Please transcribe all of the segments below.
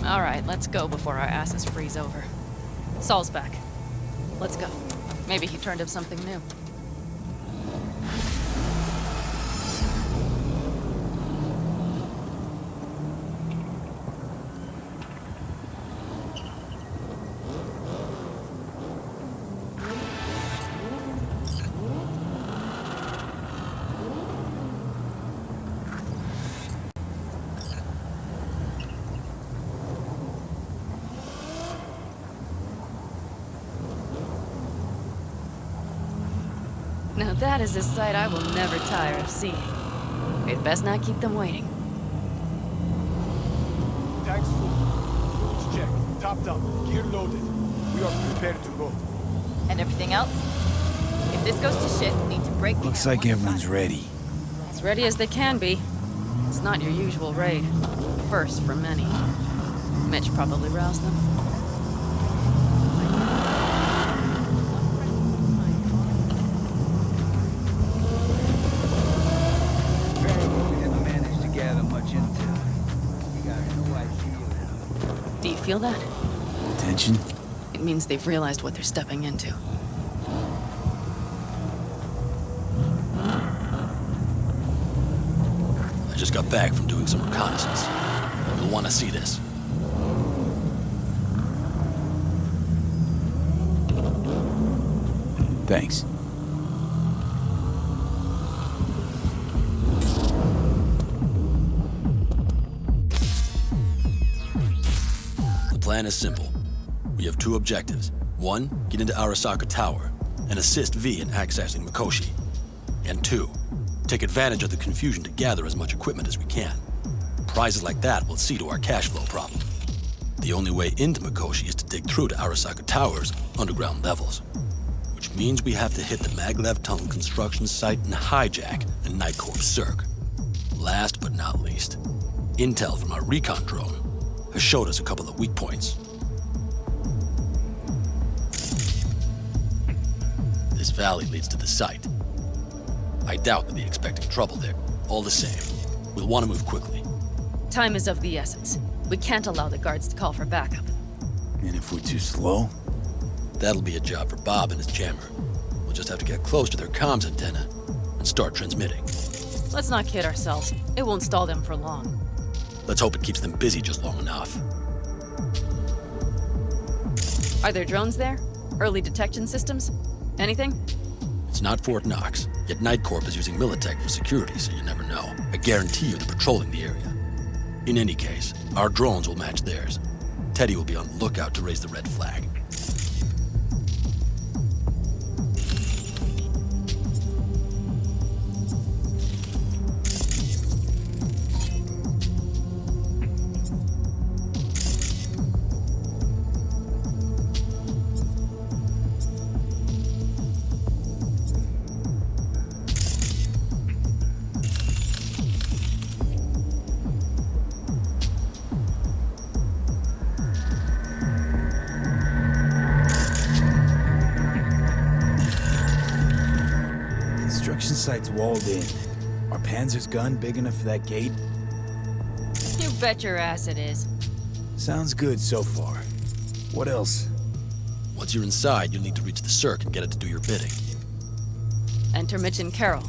All right, let's go before our asses freeze over. Saul's back. Let's go. Maybe he turned up something new. Now that is a sight I will never tire of seeing. We'd best not keep them waiting. Tanks full. Fuels checked. Topped up. Gear loaded. We are prepared to go. And everything else? If this goes to shit, we need to break. Looks like everyone's ready. As ready as they can be. It's not your usual raid. First for many. Mitch probably roused them. Do you feel that? Tension? It means they've realized what they're stepping into. I just got back from doing some reconnaissance. You'll want to see this. Thanks. The plan is simple. We have two objectives. One, get into Arasaka Tower and assist V in accessing Mikoshi. And two, take advantage of the confusion to gather as much equipment as we can. Prizes like that will see to our cash flow problem. The only way into Mikoshi is to dig through to Arasaka Tower's underground levels, which means we have to hit the maglev tunnel construction site and hijack the Night Corps Cirque. Last but not least, intel from our recon drone has showed us a couple of weak points. This valley leads to the site. I doubt they'll be expecting trouble there. All the same, we'll want to move quickly. Time is of the essence. We can't allow the guards to call for backup. And if we're too slow? That'll be a job for Bob and his jammer. We'll just have to get close to their comms antenna and start transmitting. Let's not kid ourselves. It won't stall them for long. Let's hope it keeps them busy just long enough. Are there drones there? Early detection systems? Anything? It's not Fort Knox, yet Night Corp is using Militech for security, so you never know. I guarantee you they're patrolling the area. In any case, our drones will match theirs. Teddy will be on the lookout to raise the red flag. Construction site's walled in. Are Panzer's gun big enough for that gate? You bet your ass it is. Sounds good so far. What else? Once you're inside, you'll need to reach the Cirque and get it to do your bidding. Enter Mitch and Carol.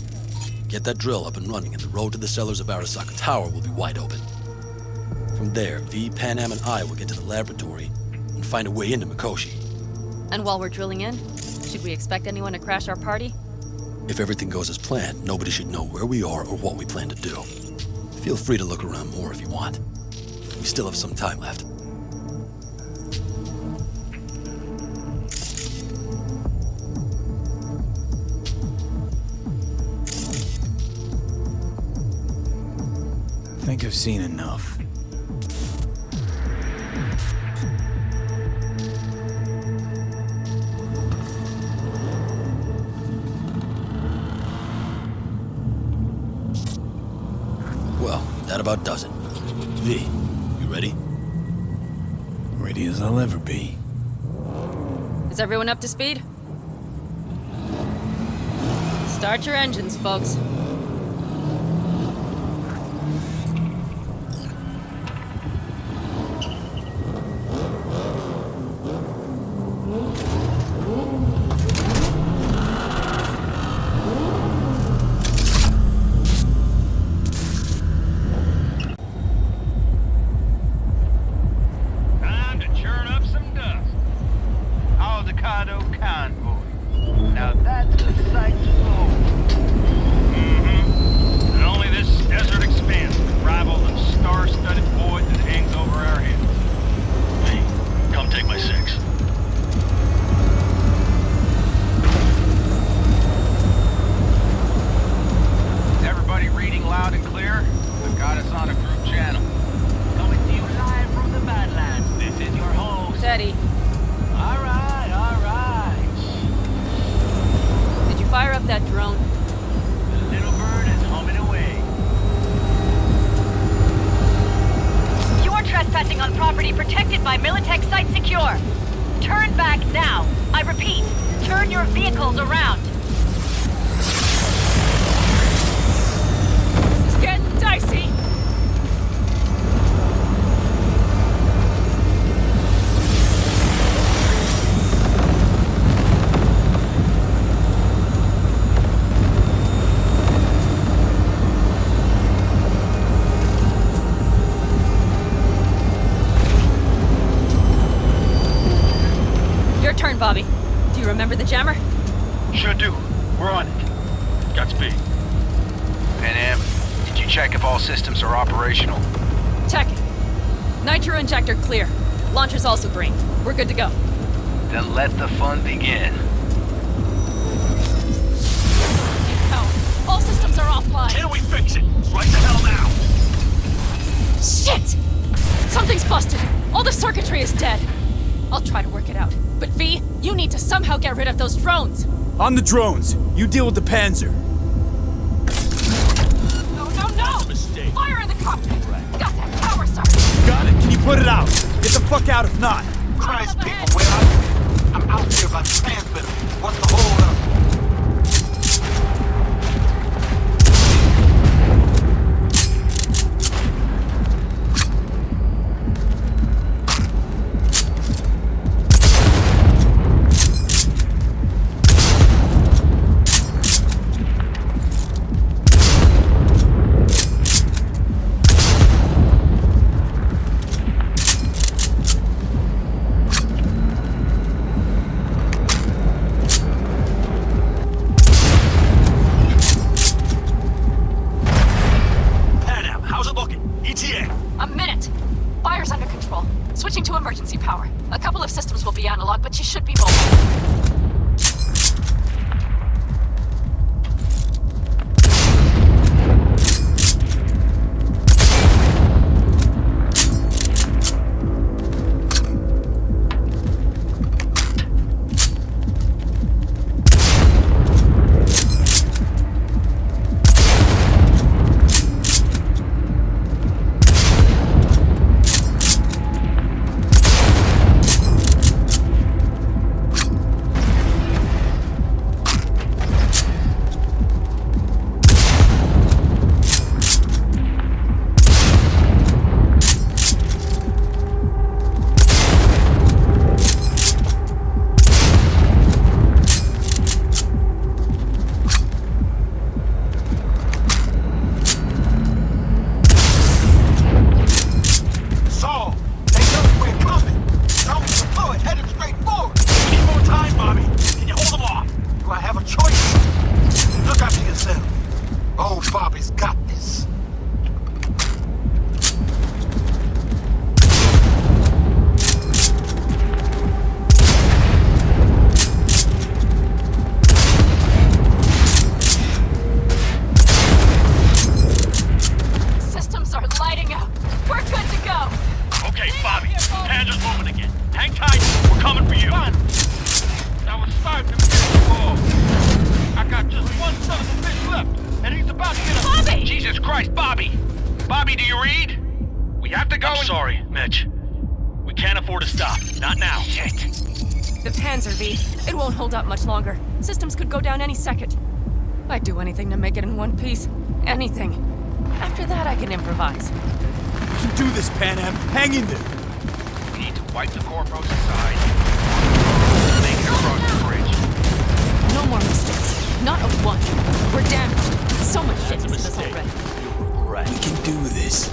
Get that drill up and running, and the road to the cellars of Arasaka Tower will be wide open. From there, V, Panam, and I will get to the laboratory and find a way into Mikoshi. And while we're drilling in, should we expect anyone to crash our party? If everything goes as planned, nobody should know where we are or what we plan to do. Feel free to look around more if you want. We still have some time left. I think I've seen enough. Well, that about does it. V, you ready? Ready as I'll ever be. Is everyone up to speed? Start your engines, folks. trespassing on property protected by Militech Site Secure. Turn back now. I repeat, turn your vehicles around. This is getting dicey. Your turn, Bobby. Do you remember the jammer? Sure do. We're on it. Godspeed. Pan did you check if all systems are operational? Checking. Nitro injector clear. Launcher's also green. We're good to go. Then let the fun begin. Hell, all systems are offline. Can we fix it? Right the hell now! Shit! Something's busted. All the circuitry is dead. I'll try to work it out. But V, you need to somehow get rid of those drones. On the drones, you deal with the Panzer. No! Mistake. Fire in the cockpit! Got that power source! Got it. Can you put it out? Get the fuck out if not. Christ, people, where are you? I'm out here by the transmitter. What's the hold up? A minute! Fire's under control. Switching to emergency power. A couple of systems will be analog, but you should be mobile. Hold up much longer. Systems could go down any second. I'd do anything to make it in one piece. Anything. After that, I can improvise. You can do this, Pan Am. Hang in there. We need to wipe the corpos aside. Make it across the bridge. No more mistakes. Not a one. We're damaged. So much shit into this already. We can do this.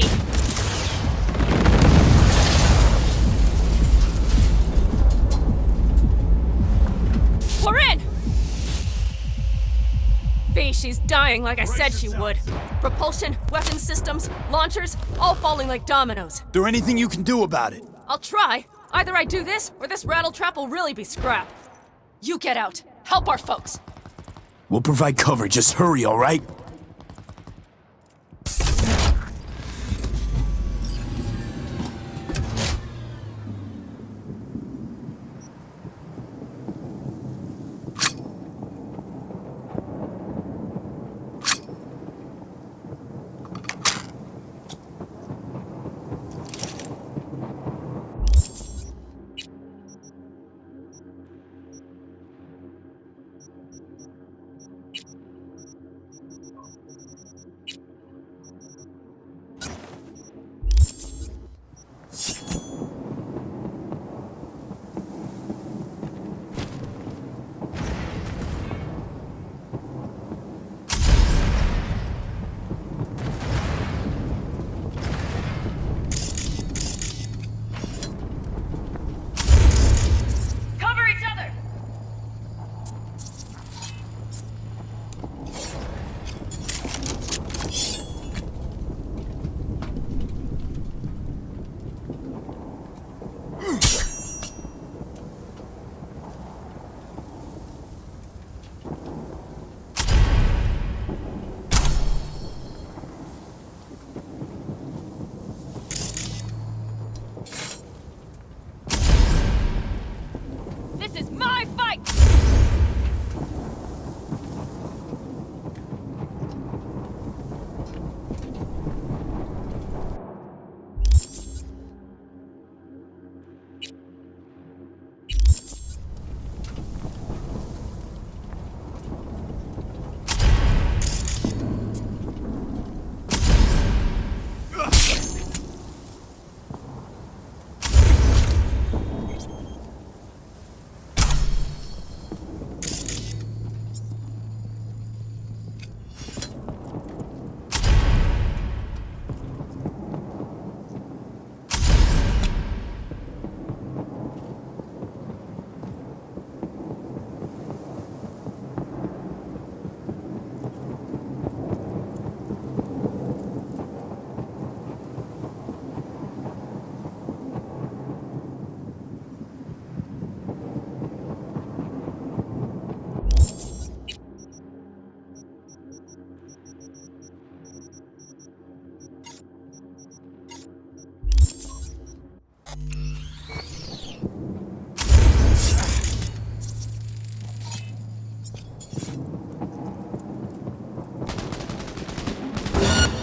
V. We're in! V, she's dying like I said she would. Propulsion, weapon systems, launchers, all falling like dominoes. There anything you can do about it? I'll try. Either I do this, or this rattle trap will really be scrap. You get out. Help our folks. We'll provide cover, just hurry, all right? Cover each other! This is my fight!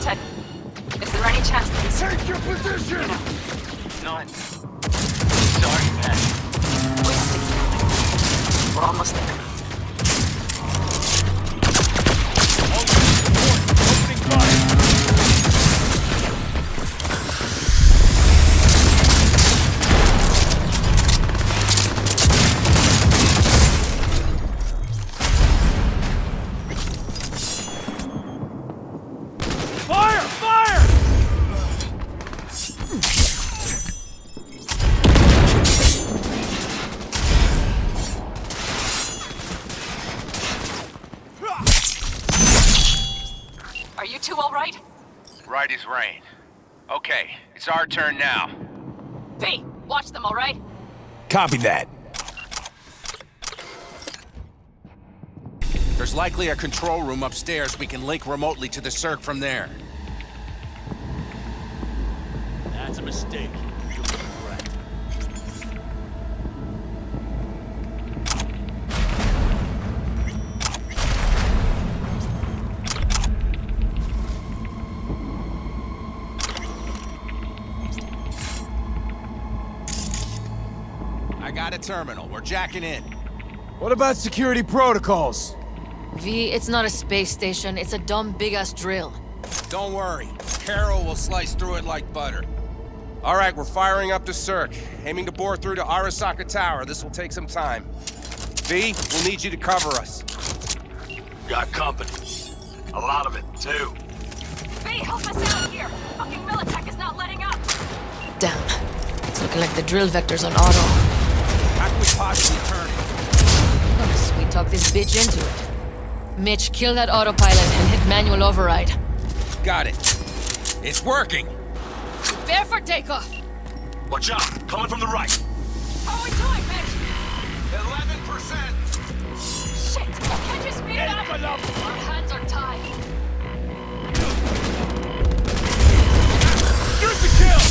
Ted, is there any chance that he's... Take your position! None. Sorry, Pat. We're almost there. Opening fire! Fire! Fire! Are you two all right? Right as rain. Okay, it's our turn now. V, watch them, all right? Copy that. There's likely a control room upstairs we can link remotely to the circ from there. That's a mistake. You'll regret. I got a terminal. We're jacking in. What about security protocols? V, it's not a space station. It's a dumb big-ass drill. Don't worry. Carol will slice through it like butter. All right, we're firing up the circ. Aiming to bore through to Arasaka Tower. This will take some time. V, we'll need you to cover us. Got company. A lot of it, too. V, help us out here! Fucking Militech is not letting up! Damn. It's looking like the drill vector's on auto. How can we possibly turn it? Gonna sweet talk this bitch into it. Mitch, kill that autopilot and hit manual override. Got it. It's working. Prepare for takeoff! Watch out! Coming from the right! How are we doing, Mitch? 11%. Shit! Can't you speed it up? Our hands are tied. Here's the kill!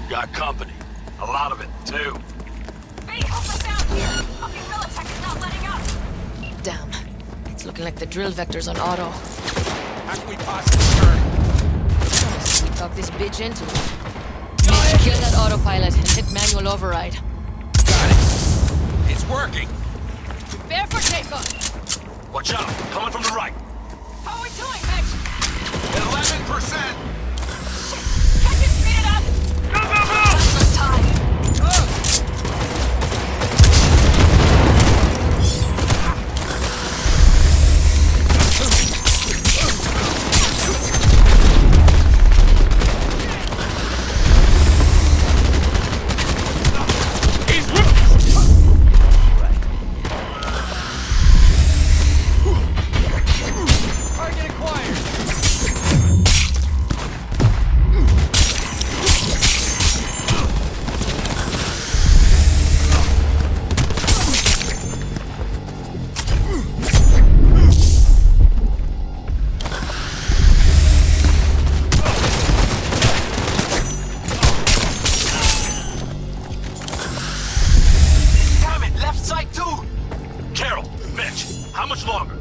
Got company. A lot of it, too. Hey, help us out here! Fucking Militech is not letting up! Damn. It's looking like the drill vector's on auto. How can we possibly turn it? Gonna sweet talk this bitch into it. Mitch, kill that autopilot and hit manual override. Got it. It's working. Prepare for takeoff! Watch out! Coming from the right! How are we doing, Mitch? 11%. Can't you speed it up? Go, go, go! Hands are tied. Target acquired! Damn it, left side too. Carol! Mitch! How much longer?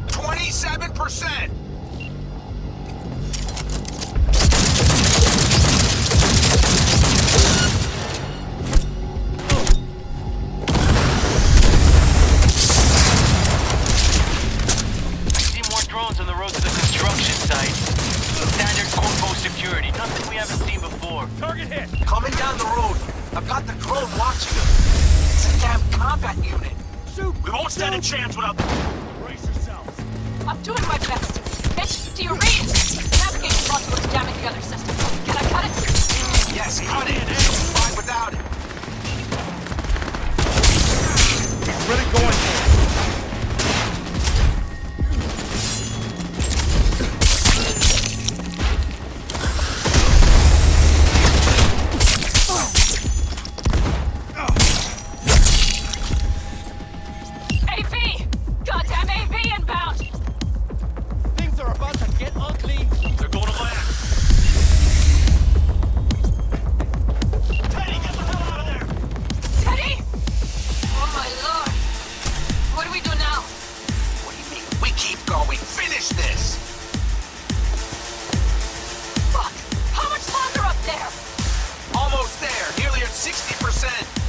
27%. I see more drones on the road to the construction site. Standard corpo security, nothing we haven't seen before. Target hit! Coming down the road. I've got the drone watching them. It's a damn combat unit. Shoot! We won't stand a chance without the... Brace yourselves. I'm doing my best. Mitch, do you read? Navigation module is jamming the other system. Can I cut it? Yes, cut it. Fine without it. Really going for it. AV! Goddamn AV inbound! Things are about to get ugly. They're going to land! Teddy, get the hell out of there! Teddy? Oh my lord! What do we do now? What do you mean? We keep going. Finish this. Fuck! How much longer up there? Almost there. Nearly at 60%.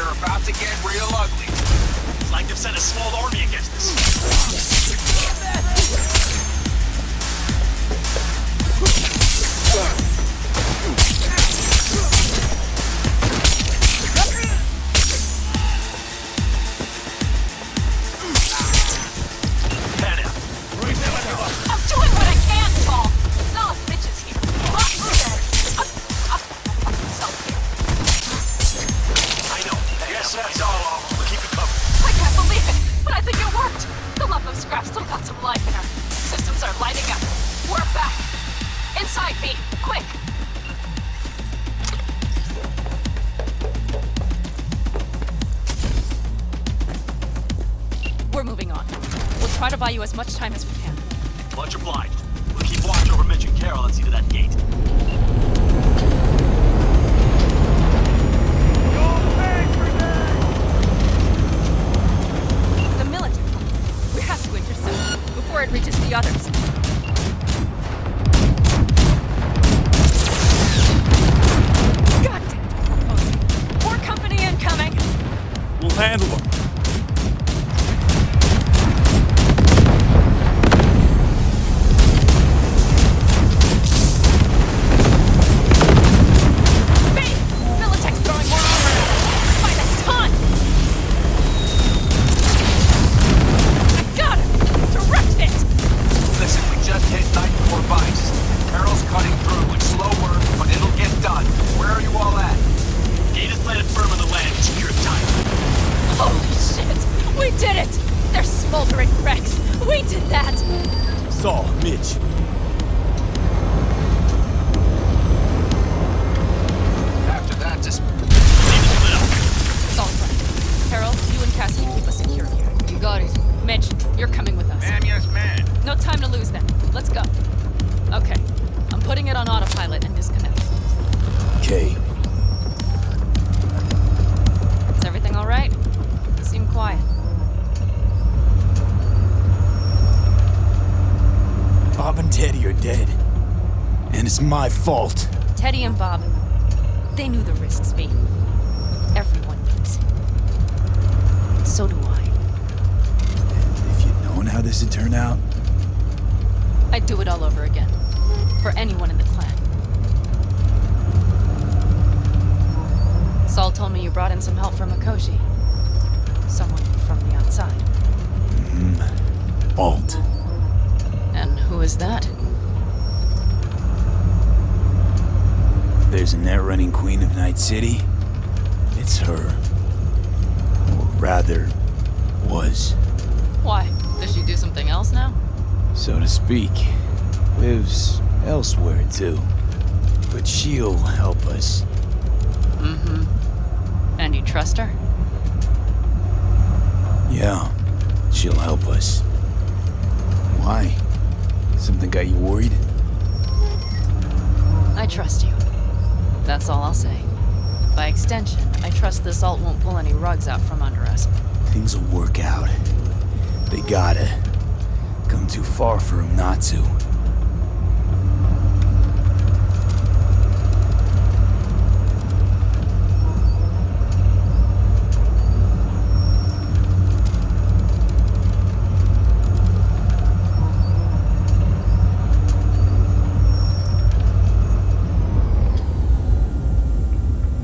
are about to get real ugly. It's like they've sent a small army against us. Pan out. I'm doing what I can, Paul. It's not like bitches here. I know. Yes, that's all of them. Keep it covered. I can't believe it, but I think it worked. The lump of scrap still got some life in her. Systems are lighting up. We're back. Inside me, quick. We're moving on. We'll try to buy you as much time as we can. Much obliged. We'll keep watch over Mitch and Carol and see to that gate. The military. We have to intercept before it reaches the others. God damn it. More company incoming. We'll handle them. Militech's throwing more armor at us. By the ton! I got it! Direct hit! Listen, we just hit night before vice. Carol's cutting through. It's slow work, but it'll get done. Where are you all at? Gate is planted firm on the land and secured tight. Holy shit! We did it! They're smoldering wrecks. We did that! Saul, Mitch. After that, just It's all right. Carol, you and Cassidy keep us secure here. You got it. Mitch, you're coming with us. Ma'am, yes, ma'am. No time to lose then. Let's go. Okay. I'm putting it on autopilot and disconnect. Okay. Is everything all right? You seem quiet. Bob and Teddy are dead. And it's my fault. Teddy and Bob, they knew the risks, V. Everyone knows. So do I. And if you'd known how this would turn out, I'd do it all over again. For anyone in the clan. Saul told me you brought in some help from Mikoshi. Someone from the outside. Alt. And who is that? If there's a net-running queen of Night City, it's her. Or rather, was. Why? Does she do something else now? So to speak. Lives elsewhere, too. But she'll help us. Mm-hmm. And you trust her? Yeah, she'll help us. Why? Something got you worried? I trust you. That's all I'll say. By extension, I trust this alt won't pull any rugs out from under us. Things will work out. They gotta. Come too far for him not to.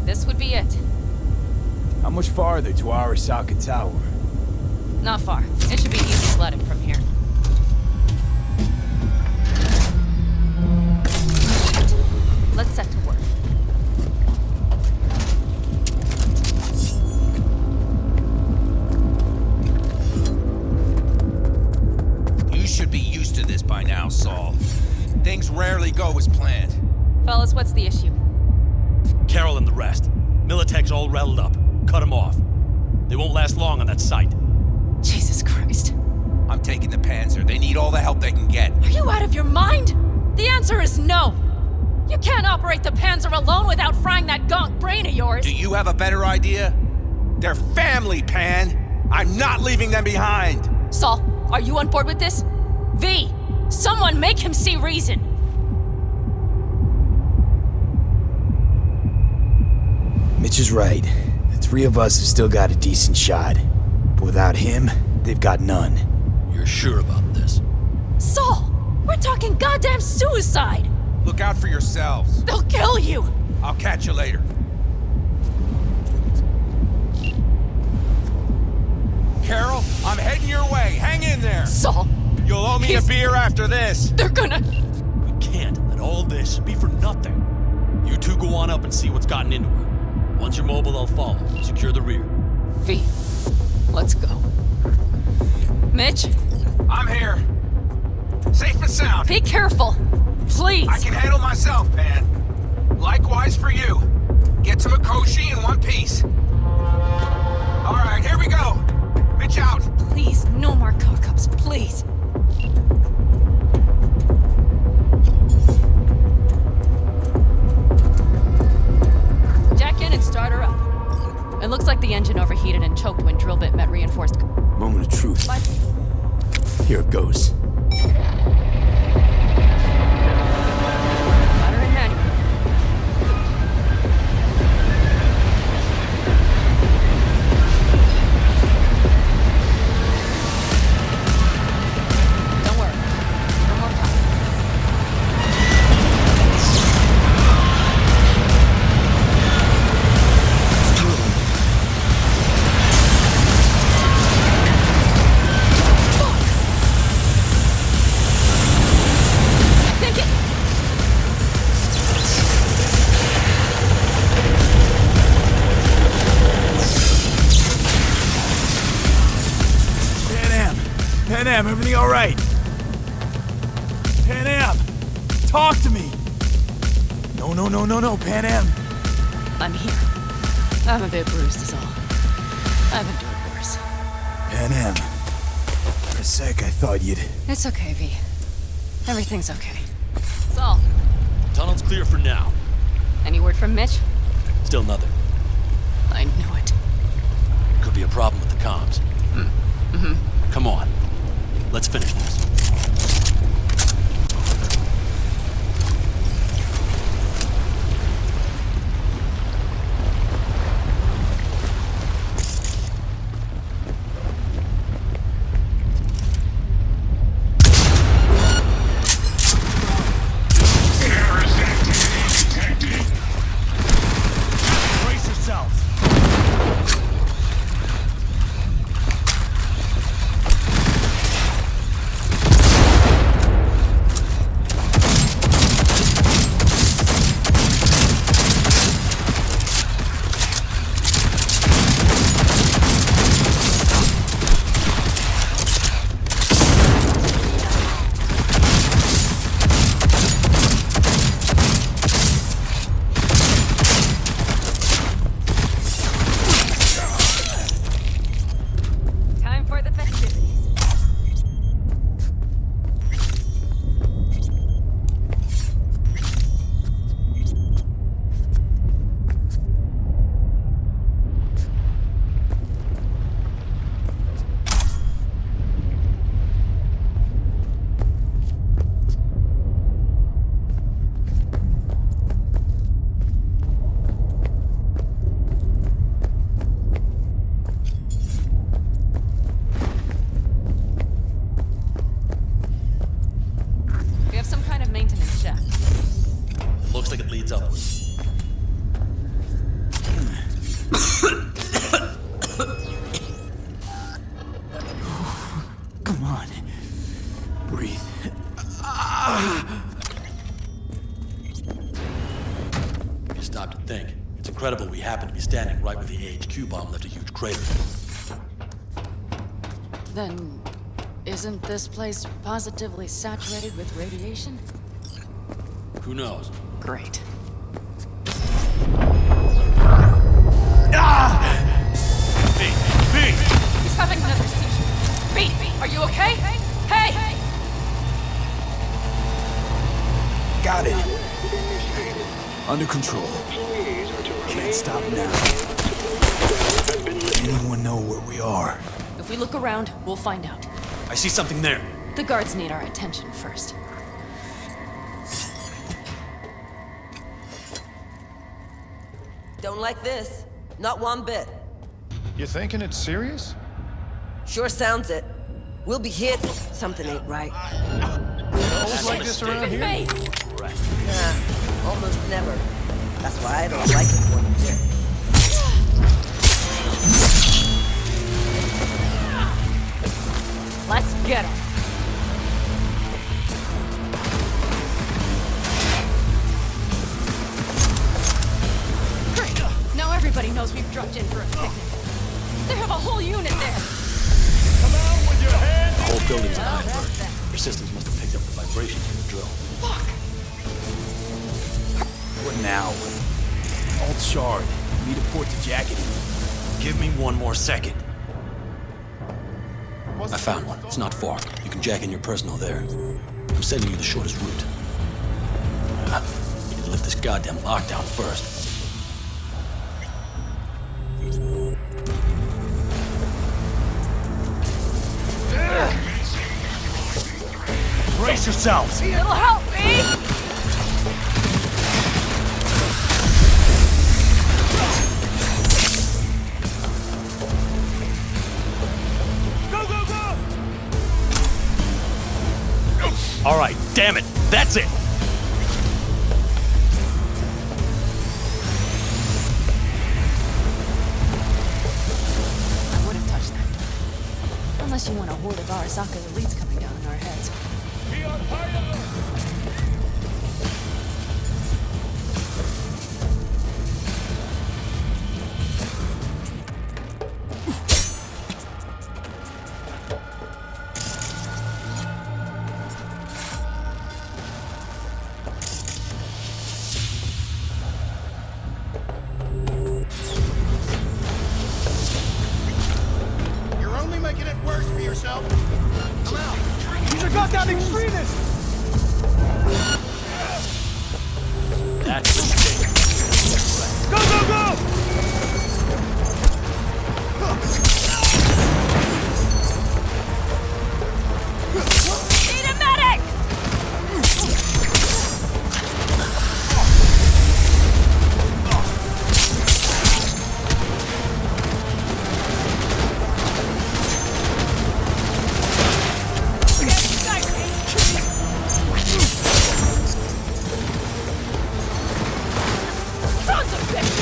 This would be it. How much farther to Arasaka Tower? Not far. It should be easy sledding from here. Let's set to work. You should be used to this by now, Saul. Things rarely go as planned. Fellas, what's the issue? Carol and the rest. Militech's all riled up. Cut them off. They won't last long on that site. Jesus Christ. I'm taking the Panzer. They need all the help they can get. Are you out of your mind? The answer is no. You can't operate the Panzer alone without frying that gonk brain of yours. Do you have a better idea? They're family, Pan. I'm not leaving them behind. Saul, are you on board with this? V, someone make him see reason. Mitch is right. The 3 of us have still got a decent shot. But without him, they've got none. You're sure about this? Saul! We're talking goddamn suicide! Look out for yourselves. They'll kill you! I'll catch you later. Carol, I'm heading your way. Hang in there. Saul! You'll owe me a beer after this. They're gonna... We can't let all this be for nothing. You two go on up and see what's gotten into her. Once you're mobile, I'll follow. Secure the rear. V, let's go. Mitch, I'm here. Safe and sound. be careful. Please. I can handle myself, Pan. Likewise for you. Get to Mikoshi in one piece. All right, here we go. Mitch out. Please, no more cock-ups, please. Jack in and start her up. It looks like the engine overheated and choked when drill bit met reinforced... Moment of truth. What? Here it goes. Butter and manual. Don't worry. No more time. Think it. Pan Am, everything all right? Pan Am, talk to me. No, Pan Am. I'm here. I'm a bit bruised is all. I've endured worse. Pan Am. For a sec, I thought you'd... It's okay, V. Everything's okay. Saul, Tunnel's clear for now. any word from Mitch? Still nothing. I knew it. Could be a problem with the comms. Come on. Let's finish this. Brace yourselves. Time for the festivities. We have some kind of maintenance shaft. Looks like it leads upwards. Come on. Breathe. If you stop to think, it's incredible we happen to be standing right where the AHQ bomb left a huge crater. Then, isn't this place positively saturated with radiation? Who knows? Great. He's having another seizure. B, are you okay? Hey! Got it. Under control. Can't stop now. Anyone know where we are? If we look around, we'll find out. I see something there. The guards need our attention first. Don't like this. Not one bit. You thinking it's serious? Sure sounds it. We'll be hit. Something ain't right. Always like this around here? Me. Nah, almost never. That's why I don't like it when you're here. Let's get him. Great. Now everybody knows we've dropped in for a picnic. They have a whole unit there. Come out with your hands. The whole building's an iceberg. Your systems must have picked up the vibrations from the drill. Fuck. What now? Alt shard. Need a port to jack it in. Give me one more second. I found one. It's not far. You can jack in your personal there. I'm sending you the shortest route. You need to lift this goddamn lockdown first. Brace yourselves. It'll help me. Go, go, go! All right, damn it. That's it. I wouldn't touch that. Unless you want a horde of Arasaka elites coming down on our heads. Be on high alert. You're only making it worse for yourself. Come out. These are goddamn extremists! That's the mistake. Go, go, go! Need a medic! Sons of bitch!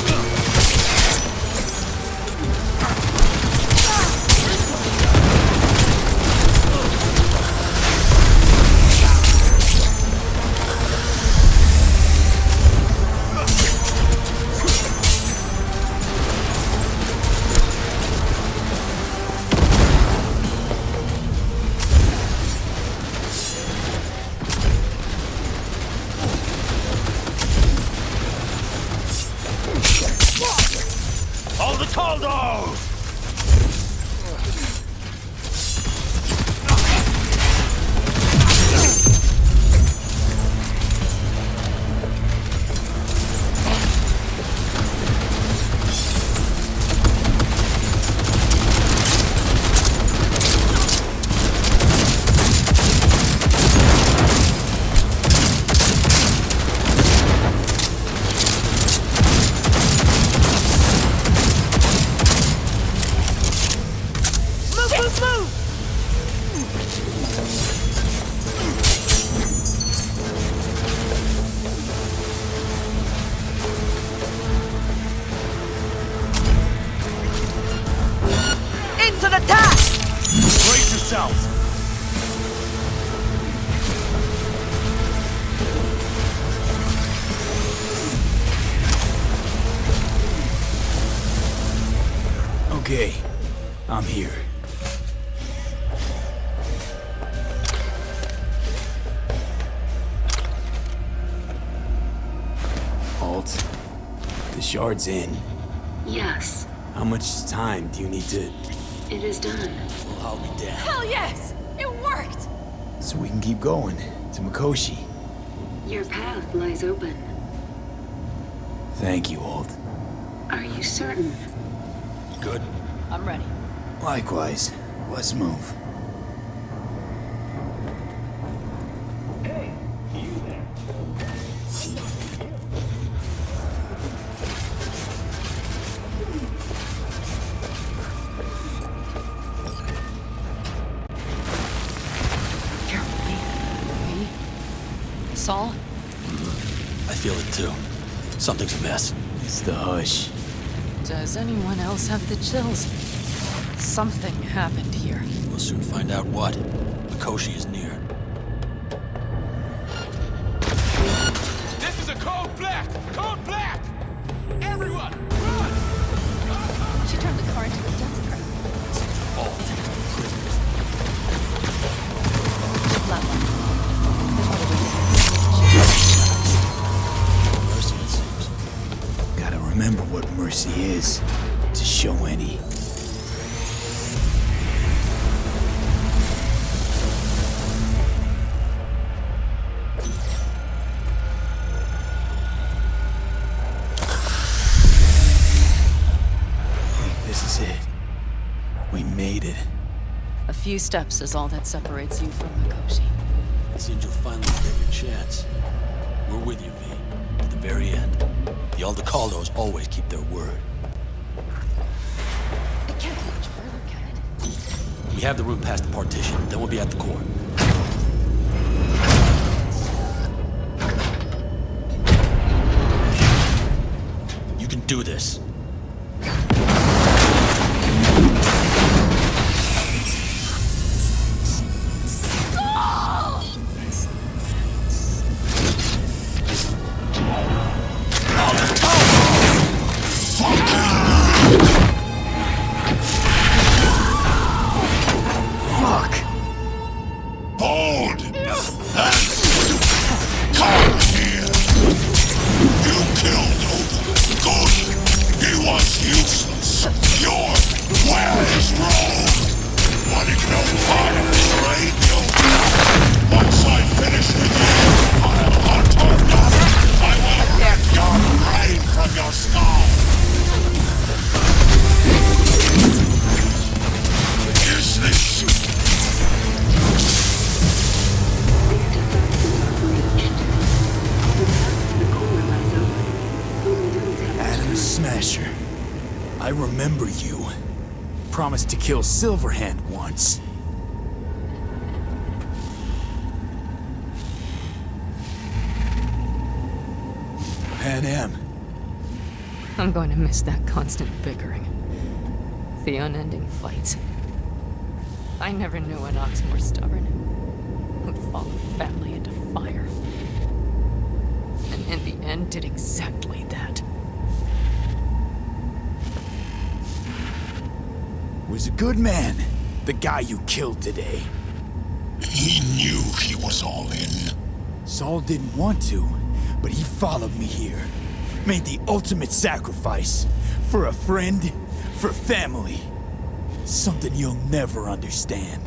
All the Taldos! Into the task! Brace yourselves. Okay, I'm here. Alt, the shard's in. Yes, How much time do you need to... it is done. Well, I'll be damned. Hell yes! It worked! so we can keep going to Mikoshi? Your path lies open. Thank you, Alt. Are you certain? Good. I'm ready. Likewise. Let's move. Saul? I feel it too. Something's amiss. It's the hush. Does anyone else have the chills? Something happened here. We'll soon find out what. Mikoshi is near. This is a code black! Code black! Everyone, run! She turned the car into a death trap. All taken as prisoners. Flatline. Mercy, it seems. Gotta remember what mercy is, to show any. This is it. We made it. A few steps is all that separates you from Mikoshi. It seems you'll finally get your chance. We're with you, V. To the very end. The Aldecaldos always keep their word. It can't go much further, can it? We have the room past the partition, then we'll be at the core. You can do this. Fuck! Hold! That's... Come here! You killed Odin. Good! He was useless. You're... Where is Rome? Wanting no part of this raid, you... Once I finish with you, I'll hunt her down. I will rip your brain from your skull! Is this... Adam Smasher. I remember you. Promised to kill Silverhand once. Pan Am. I'm going to miss that constant bickering. The unending fights. I never knew an ox more stubborn. Who'd follow family into fire. And in the end did exactly that. Was a good man. The guy you killed today. He knew he was all in. Saul didn't want to, but he followed me here. Made the ultimate sacrifice. For a friend, for family. Something you'll never understand.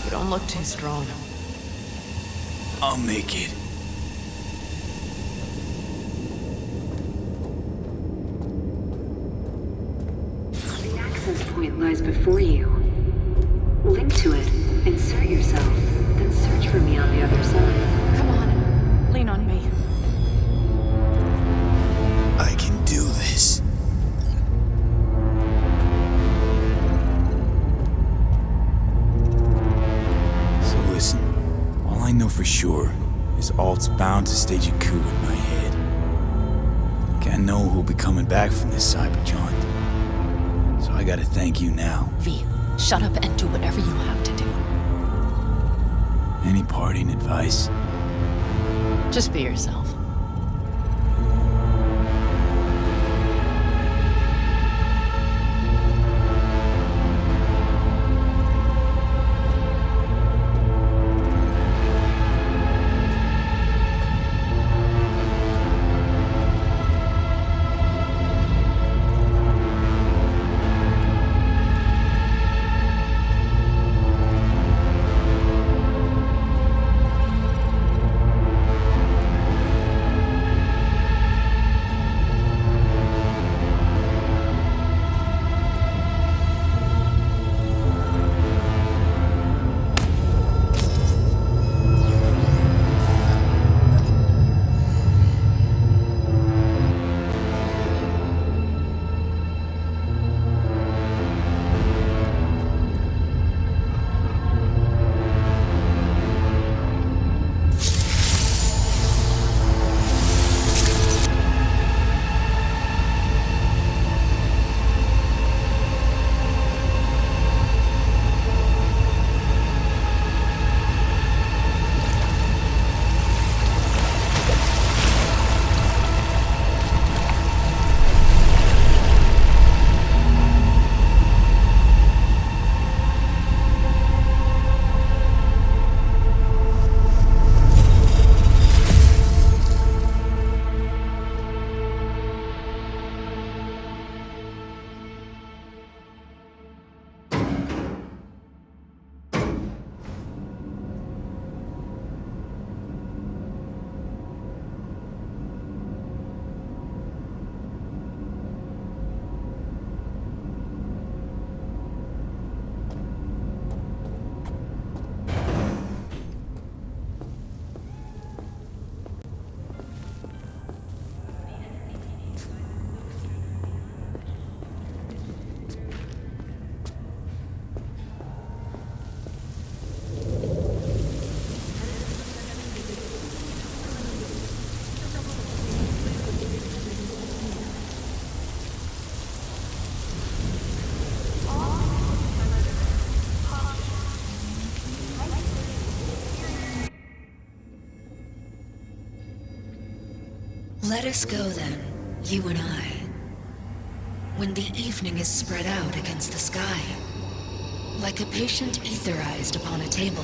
You don't look too strong. I'll make it. The access point lies before you. Link to it, insert yourself, then search for me on the other side. Come on. Lean on me. I can do this. So listen, all I know for sure is Alt's bound to stage a coup in my head. Can't know who'll be coming back from this cyber jaunt. So I gotta thank you now. V, shut up and do whatever you have to do. Any parting advice? Just be yourself. Let us go then, you and I. When the evening is spread out against the sky, like a patient etherized upon a table.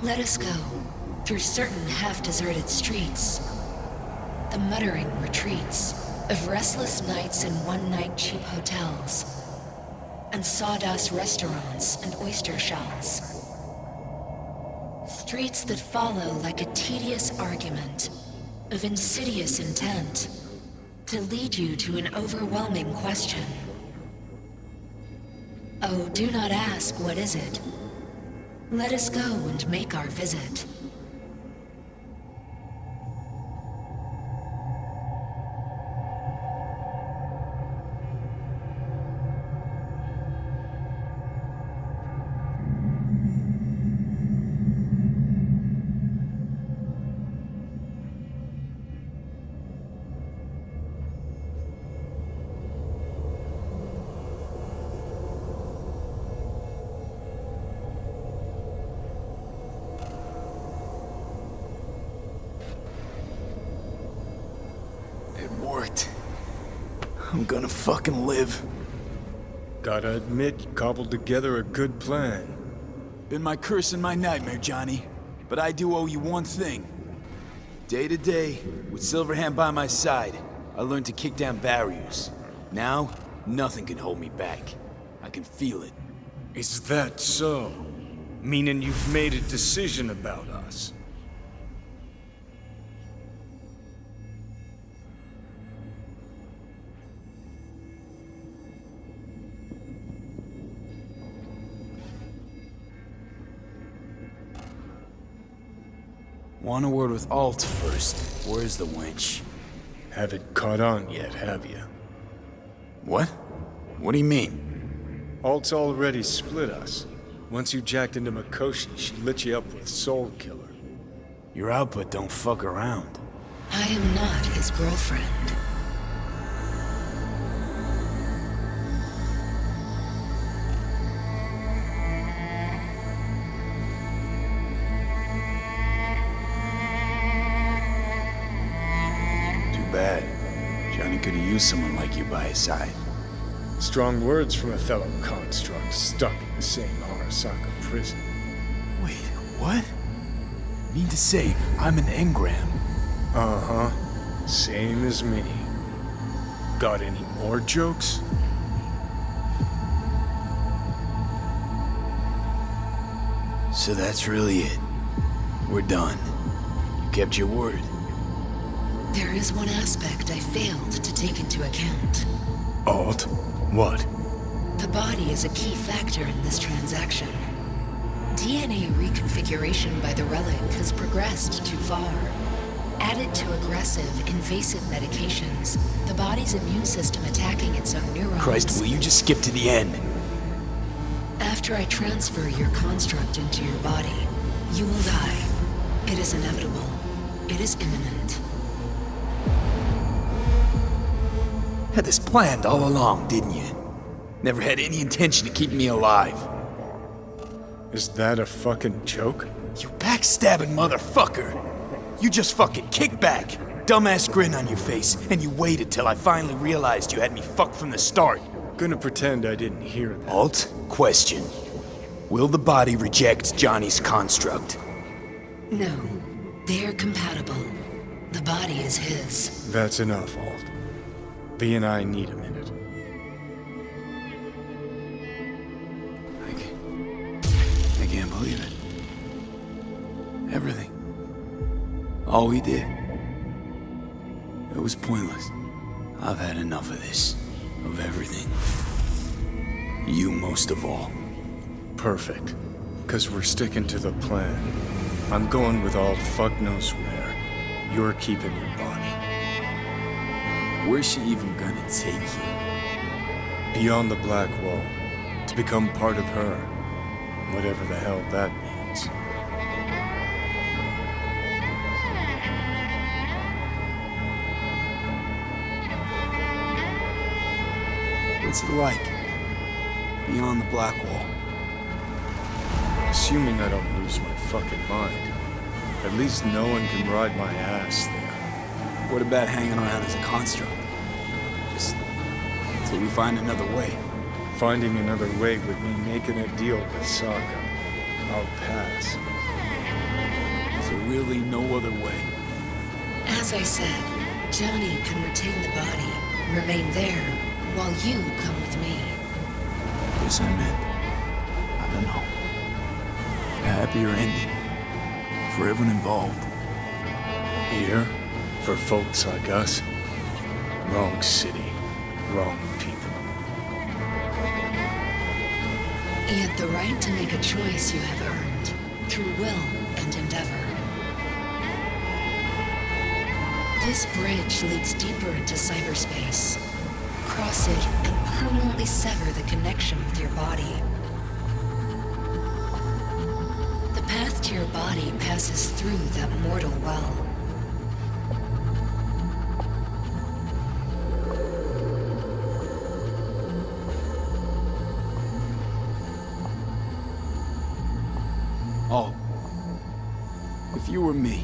Let us go through certain half-deserted streets, the muttering retreats of restless nights in one-night cheap hotels, and sawdust restaurants and oyster shells. Streets that follow like a tedious argument of insidious intent to lead you to an overwhelming question. Oh, do not ask, what is it? Let us go and make our visit. I'm gonna fucking live. Gotta admit, you cobbled together a good plan. Been my curse and my nightmare, Johnny. But I do owe you one thing. Day to day, with Silverhand by my side, I learned to kick down barriers. Now, nothing can hold me back. I can feel it. Is that so? Meaning you've made a decision about us? Want a word with Alt first. Where's the wench? Haven't caught on yet, have you? What? What do you mean? Alt's already split us. Once you jacked into Mikoshi, she lit you up with Soul Killer. Your output don't fuck around. I am not his girlfriend. Too bad. Johnny could have used someone like you by his side. Strong words from a fellow construct stuck in the same Arasaka prison. Wait, what? Mean to say, I'm an engram? Uh-huh. Same as me. Got any more jokes? So that's really it. We're done. You kept your word. There is one aspect I failed to take into account. Alt? What? The body is a key factor in this transaction. DNA reconfiguration by the relic has progressed too far. Added to aggressive, invasive medications, the body's immune system attacking its own neurons. Christ, will you just skip to the end? After I transfer your construct into your body, you will die. It is inevitable. It is imminent. Had this planned all along, didn't you? Never had any intention of keeping me alive. Is that a fucking joke? You backstabbing motherfucker! You just fucking kick back, dumbass grin on your face, and you waited till I finally realized you had me fucked from the start. Gonna pretend I didn't hear that. Alt, question. Will the body reject Johnny's construct? No. They are compatible. The body is his. That's enough, Alt. V and I need a minute. I can't believe it. Everything. All we did. It was pointless. I've had enough of this. Of everything. You most of all. Perfect. Because we're sticking to the plan. I'm going with Alt fuck knows where. You're keeping your body. Where's she even gonna take you? Beyond the Black Wall. To become part of her. Whatever the hell that means. What's it like? Beyond the Black Wall? Assuming I don't lose my fucking mind. At least no one can ride my ass there. What about hanging around as a construct? Just till we find another way. Finding another way would mean making a deal with Sokka. I'll pass. So really no other way? As I said, Johnny can retain the body, remain there, while you come with me. Guess I meant, I don't know, a happier ending for everyone involved. Here, for folks like us, wrong city, wrong people. Yet the right to make a choice you have earned, through will and endeavor. This bridge leads deeper into cyberspace. Cross it and permanently sever the connection with your body. The path to your body passes through that mortal well. Oh. If you were me,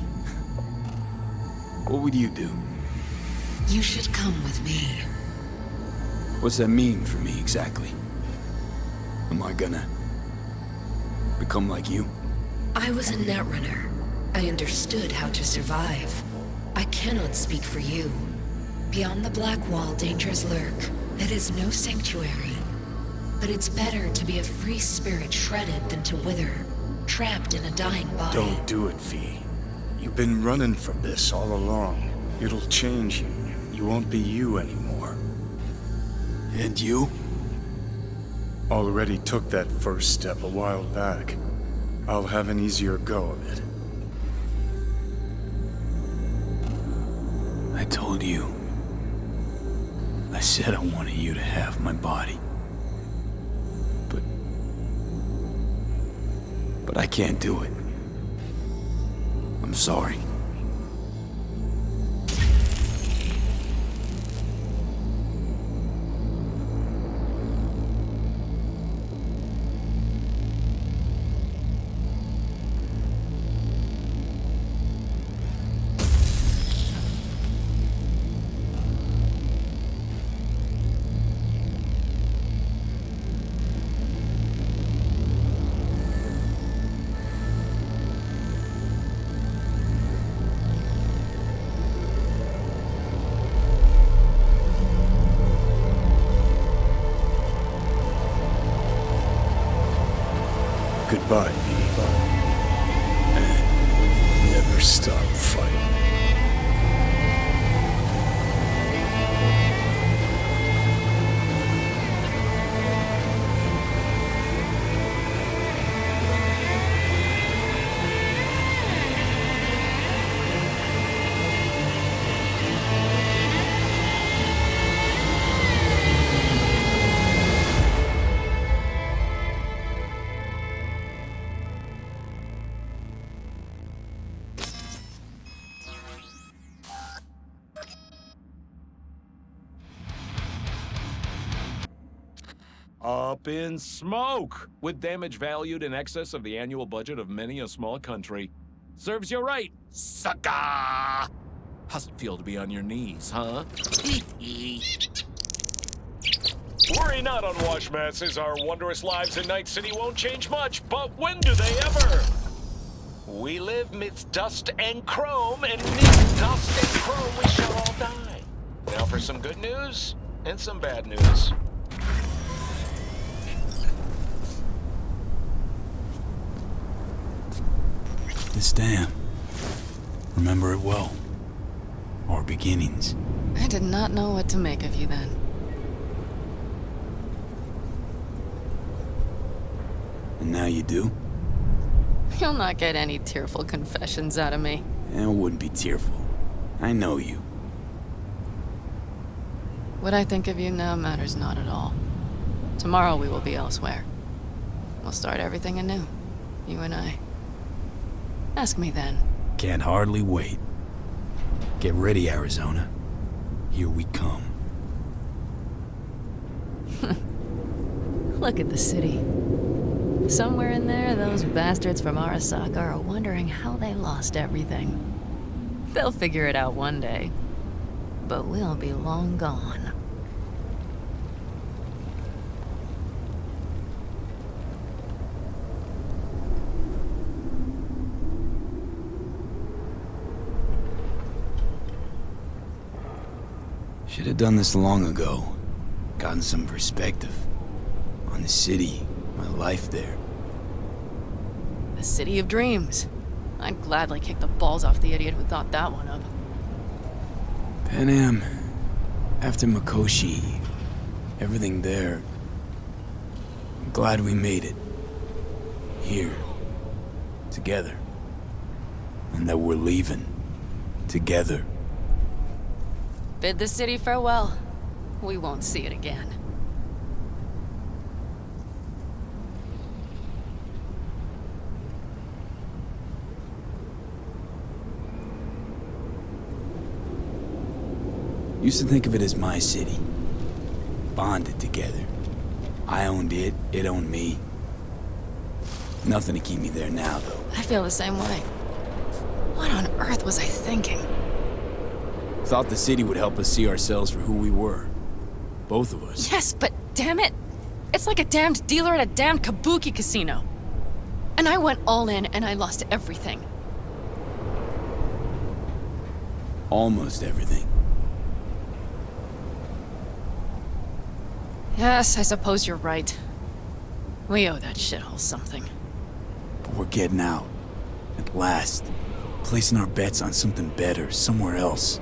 what would you do? You should come with me. What's that mean for me exactly? Am I gonna become like you? I was a netrunner. I understood how to survive. I cannot speak for you. Beyond the Black Wall, dangers lurk. It is no sanctuary. But it's better to be a free spirit shredded than to wither, trapped in a dying body. Don't do it, V. You've been running from this all along. It'll change you. You won't be you anymore. And you? Already took that first step a while back. I'll have an easier go of it. I told you. I said I wanted you to have my body. But I can't do it. I'm sorry. Goodbye, V. And never stop fighting. Up in smoke! With damage valued in excess of the annual budget of many a small country. Serves you right, sucker! How's it feel to be on your knees, huh? Worry not, unwashed masses. Our wondrous lives in Night City won't change much, but when do they ever? We live midst dust and chrome, and midst dust and chrome we shall all die. Now for some good news and some bad news. This dam. Remember it well. Our beginnings. I did not know what to make of you then. And now you do? You'll not get any tearful confessions out of me. It wouldn't be tearful. I know you. What I think of you now matters not at all. Tomorrow we will be elsewhere. We'll start everything anew. You and I. Ask me then. Can't hardly wait. Get ready, Arizona. Here we come. Look at the city. Somewhere in there, those bastards from Arasaka are wondering how they lost everything. They'll figure it out one day. But we'll be long gone. Should have done this long ago. Gotten some perspective on the city, my life there. The city of dreams. I'd gladly kick the balls off the idiot who thought that one up. Panam, after Mikoshi, everything there. I'm glad we made it. Here. Together. And that we're leaving. Together. Bid the city farewell. We won't see it again. Used to think of it as my city. Bonded together. I owned it, it owned me. Nothing to keep me there now, though. I feel the same way. What on earth was I thinking? Thought the city would help us see ourselves for who we were. Both of us. Yes, but damn it! It's like a damned dealer at a damned kabuki casino. And I went all in and I lost everything. Almost everything. Yes, I suppose you're right. We owe that shithole something. But we're getting out. At last. Placing our bets on something better, somewhere else.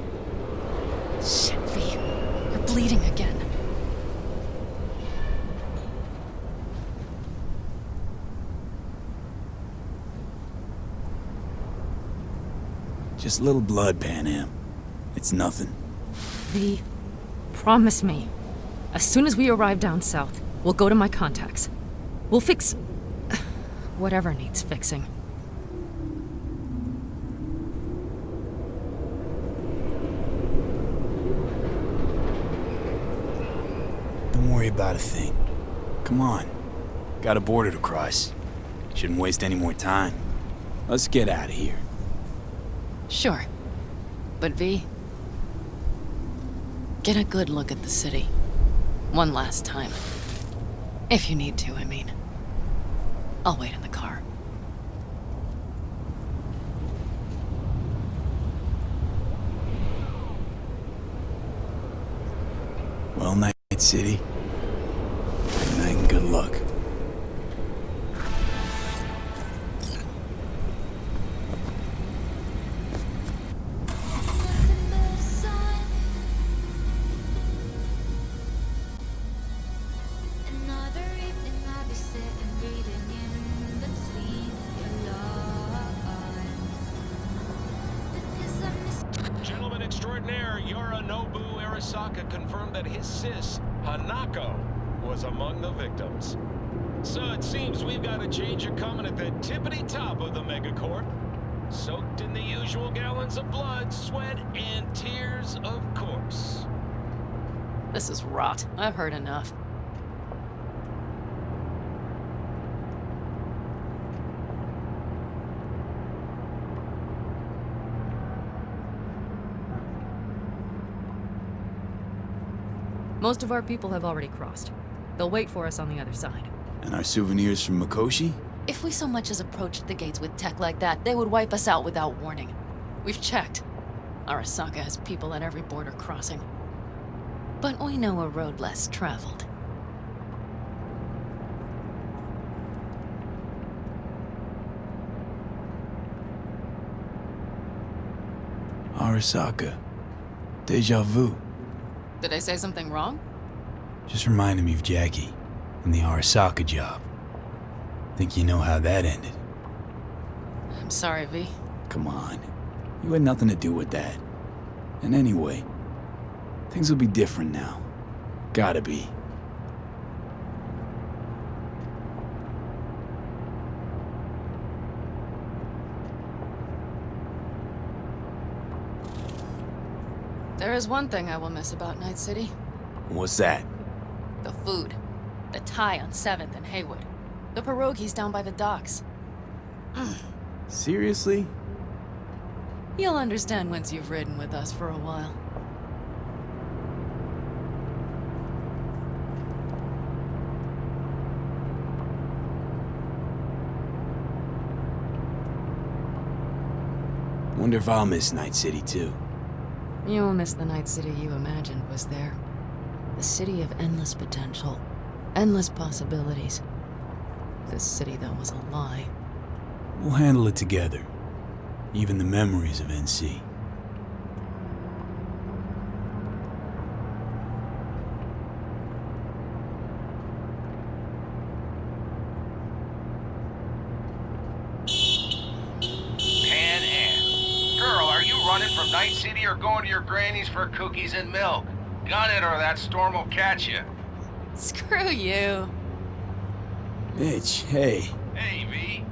Shit, V. You're bleeding again. Just a little blood, Panam. It's nothing. V, promise me. As soon as we arrive down south, we'll go to my contacts. We'll fix... whatever needs fixing. Don't worry about a thing. Come on. Got a border to cross. Shouldn't waste any more time. Let's get out of here. Sure. But V, get a good look at the city. One last time. If you need to, I mean. I'll wait in the car. Well, Night City. Good night and good luck. Gentleman extraordinaire Yorinobu Arasaka confirmed that his sis, Hanako, was among the victims. So it seems we've got a changer coming at the tippity top of the megacorp. Soaked in the usual gallons of blood, sweat, and tears, of course. This is rot. I've heard enough. Most of our people have already crossed. They'll wait for us on the other side. And our souvenirs from Mikoshi? If we so much as approached the gates with tech like that, they would wipe us out without warning. We've checked. Arasaka has people at every border crossing. But we know a road less traveled. Arasaka. Deja vu. Did I say something wrong? Just reminded me of Jackie and the Arasaka job. Think you know how that ended? I'm sorry, V. Come on. You had nothing to do with that. And anyway, things will be different now. Gotta be. There is one thing I will miss about Night City. What's that? The food. The Thai on 7th and Haywood. The pierogies down by the docks. Seriously? You'll understand once you've ridden with us for a while. Wonder if I'll miss Night City too. You'll miss the Night City you imagined was there. The city of endless potential. Endless possibilities. This city that was a lie. We'll handle it together. Even the memories of NC. Pan Am. Girl, are you running from Night City or going to your granny's for cookies and milk? Gun it or that storm will catch you. Screw you. Mitch, hey. Hey, V.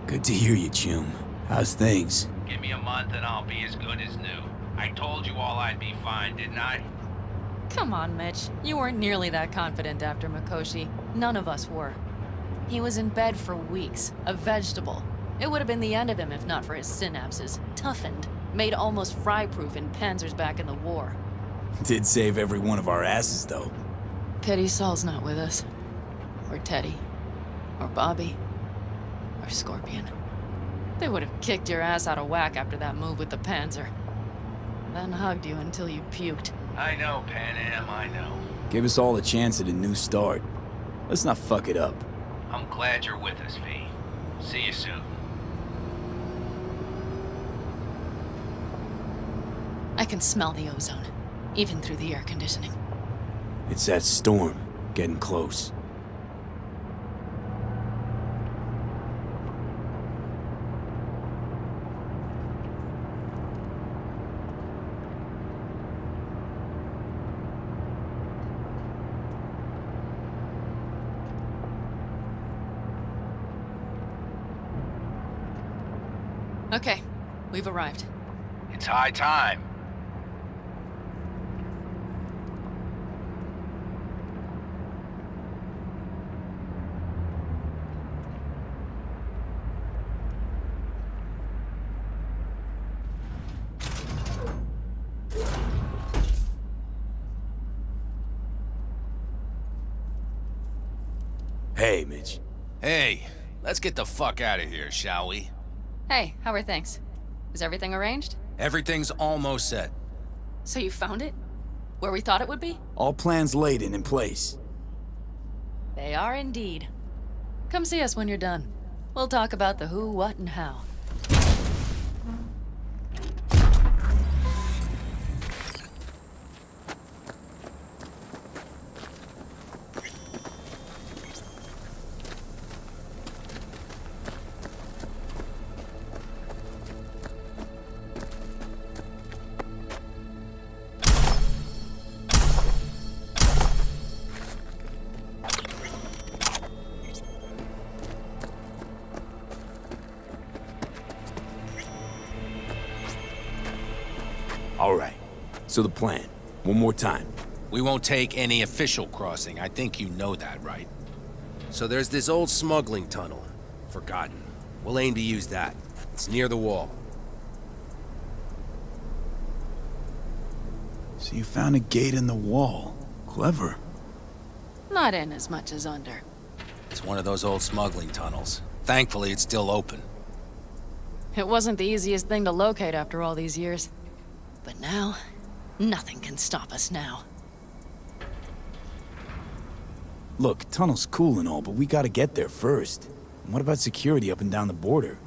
Good to hear you, chum. How's things? Give me a month and I'll be as good as new. I told you all I'd be fine, didn't I? Come on, Mitch. You weren't nearly that confident after Mikoshi. None of us were. He was in bed for weeks, a vegetable. It would have been the end of him if not for his synapses. Toughened, made almost fry-proof in panzers back in the war. Did save every one of our asses, though. Pity Saul's not with us. Or Teddy. Or Bobby. Or Scorpion. They would have kicked your ass out of whack after that move with the Panzer. Then hugged you until you puked. I know, Pan Am, I know. Gave us all a chance at a new start. Let's not fuck it up. I'm glad you're with us, V. See you soon. I can smell the ozone, even through the air conditioning. It's that storm, getting close. Okay, we've arrived. It's high time. Hey, Mitch. Hey, let's get the fuck out of here, shall we? Hey, how are things? Is everything arranged? Everything's almost set. So you found it? Where we thought it would be? All plans laid and in place. They are indeed. Come see us when you're done. We'll talk about the who, what, and how. All right. So the plan. One more time. We won't take any official crossing. I think you know that, right? So there's this old smuggling tunnel. Forgotten. We'll aim to use that. It's near the wall. So you found a gate in the wall. Clever. Not in as much as under. It's one of those old smuggling tunnels. Thankfully, it's still open. It wasn't the easiest thing to locate after all these years. But now, nothing can stop us now. Look, tunnel's cool and all, but we gotta get there first. And what about security up and down the border?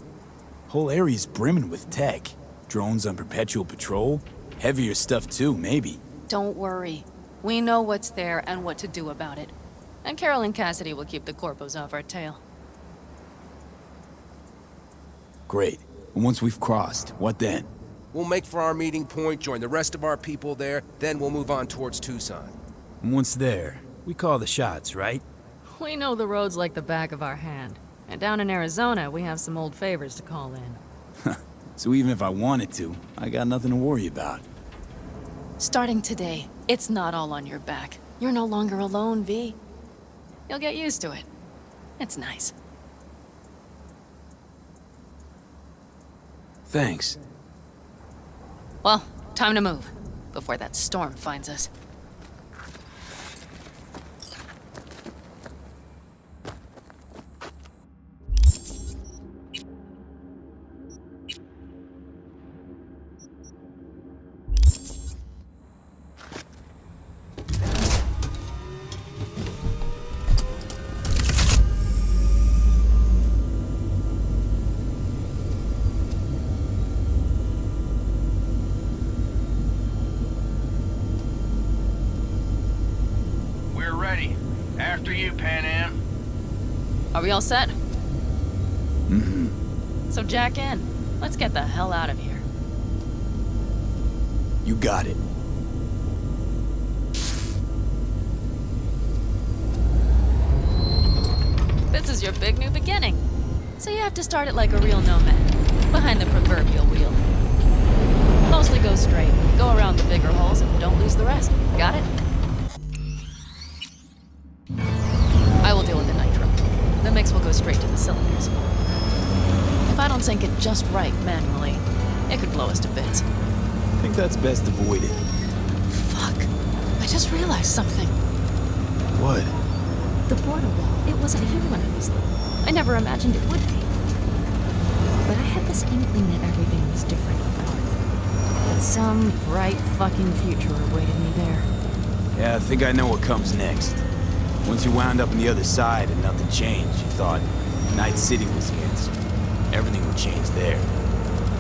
Whole area's brimming with tech. Drones on perpetual patrol. Heavier stuff too, maybe. Don't worry. We know what's there and what to do about it. And Carol and Cassidy will keep the corpos off our tail. Great. And once we've crossed, what then? We'll make for our meeting point, join the rest of our people there, then we'll move on towards Tucson. And once there, we call the shots, right? We know the roads like the back of our hand. And down in Arizona, we have some old favors to call in. So even if I wanted to, I got nothing to worry about. Starting today, it's not all on your back. You're no longer alone, V. You'll get used to it. It's nice. Thanks. Well, time to move, before that storm finds us. After you, Pan Am. Are we all set? Mm-hmm. So jack in. Let's get the hell out of here. You got it. This is your big new beginning. So you have to start it like a real nomad, behind the proverbial wheel. Mostly go straight, go around the bigger holes, and don't lose the rest. Got it? I will deal with the nitro. The mix will go straight to the cylinders. If I don't sync it just right manually, it could blow us to bits. I think that's best avoided. Fuck. I just realized something. What? The border wall, it wasn't here when I was little. I never imagined it would be. But I had this inkling that everything was different up north. That some bright fucking future awaited me there. Yeah, I think I know what comes next. Once you wound up on the other side and nothing changed, you thought Night City was the answer. Everything would change there.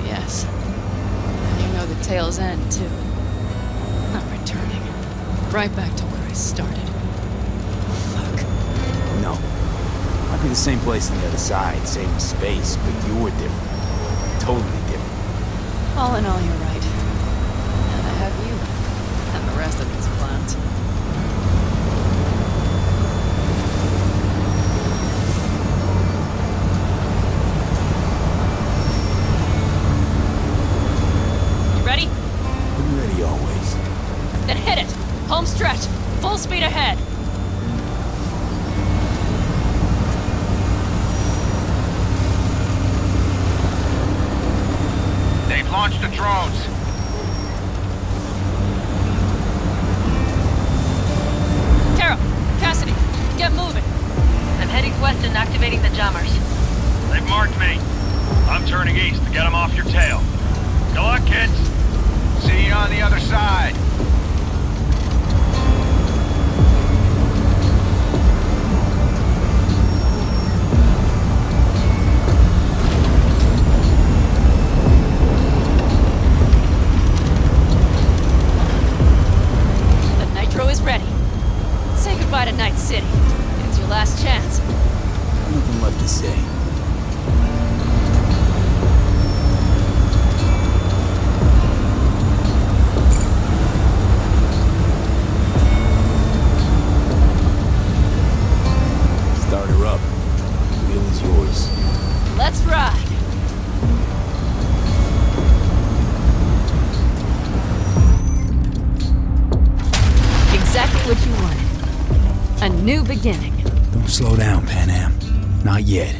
Yes. And you know the tale's end, too. I'm returning. Right back to where I started. Fuck. No. Might be the same place on the other side, same space, but you're different. Totally different. All in all, you're right. And I have you. And the rest of these clowns. launch the drones. Carol, Cassidy, get moving. I'm heading west and activating the jammers. They've marked me. I'm turning east to get them off your tail. Good luck, kids. See you on the other side. The nitro is ready. Say goodbye to Night City. It's your last chance. Nothing left to say. Start her up. The wheel is yours. Let's ride. Exactly what you wanted. A new beginning. Don't slow down, Pan Am. Not yet.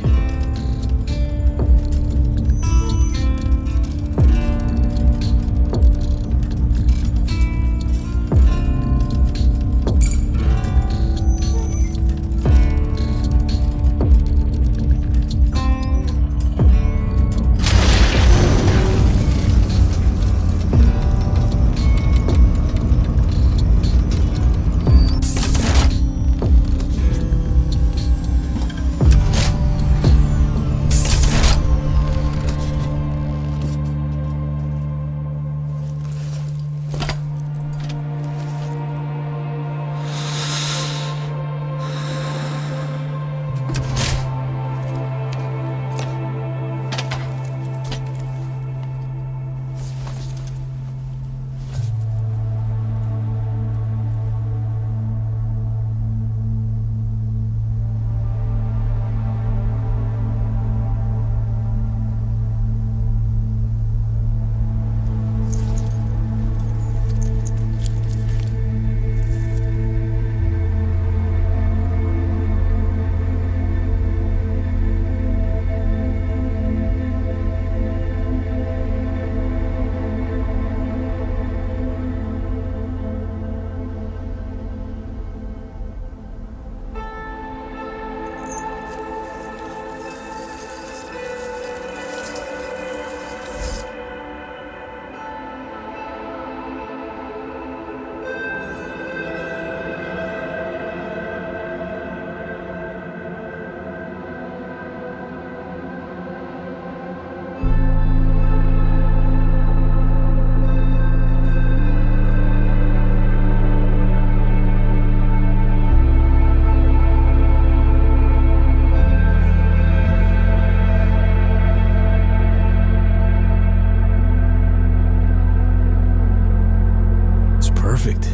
Perfect.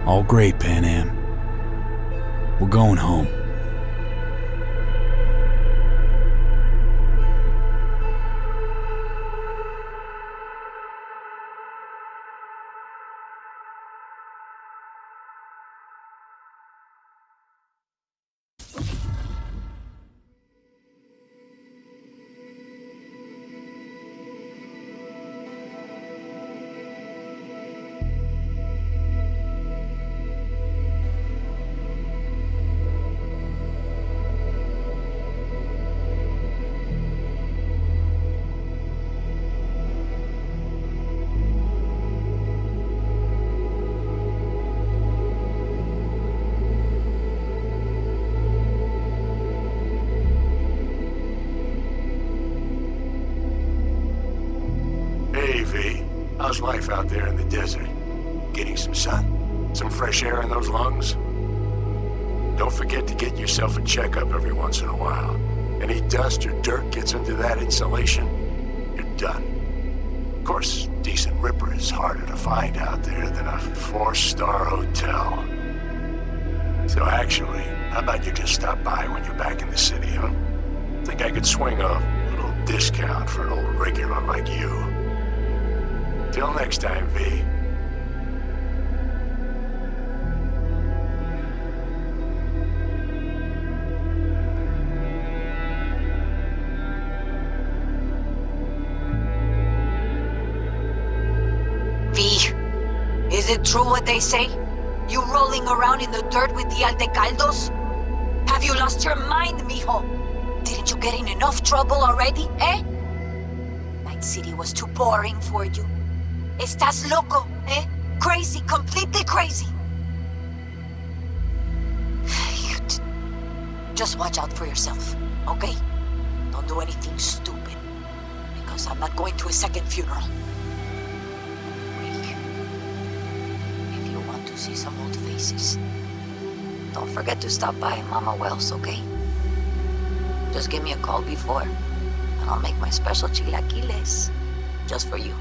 All great, Pan Am. We're going home. Hey, V. How's life out there in the desert? Getting some sun? Some fresh air in those lungs? Don't forget to get yourself a checkup every once in a while. Any dust or dirt gets into that insulation, you're done. Of course, decent ripper is harder to find out there than a 4-star hotel. So actually, how about you just stop by when you're back in the city, huh? Think I could swing a little discount for an old regular like you. Till next time, V. it true what they say? You rolling around in the dirt with the Altecaldos? Have you lost your mind, mijo? Didn't you get in enough trouble already, eh? Night City was too boring for you. Estás loco, eh? Crazy, completely crazy. Just watch out for yourself, okay? Don't do anything stupid, because I'm not going to a second funeral. Weak. If you want to see some old faces, don't forget to stop by Mama Wells, okay? Just give me a call before, and I'll make my special chilaquiles just for you.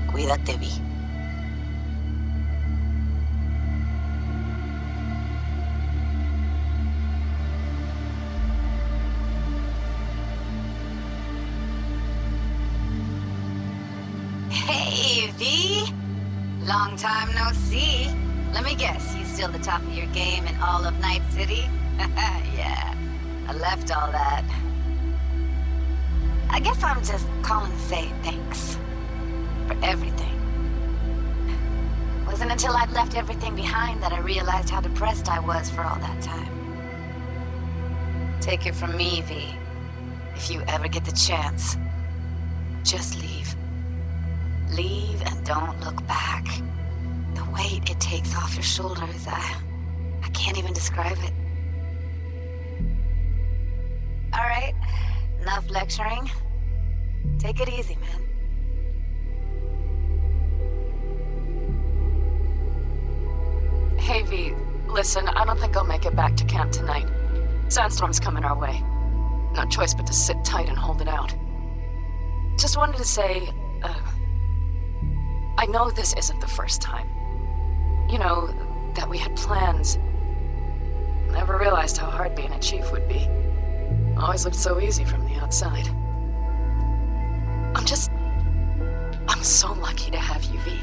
Cuídate, Vi. Hey, V! Long time no see. Let me guess, you still the top of your game in all of Night City? Yeah, I left all that. I guess I'm just calling to say thanks. For everything. Wasn't until I'd left everything behind that I realized how depressed I was for all that time. Take it from me, V. If you ever get the chance, just leave. Leave and don't look back. The weight it takes off your shoulders, I can't even describe it. All right, enough lecturing. Take it easy, man. Hey, V, listen, I don't think I'll make it back to camp tonight. Sandstorm's coming our way. No choice but to sit tight and hold it out. Just wanted to say, I know this isn't the first time. You know, that we had plans. Never realized how hard being a chief would be. Always looked so easy from the outside. I'm so lucky to have you, V.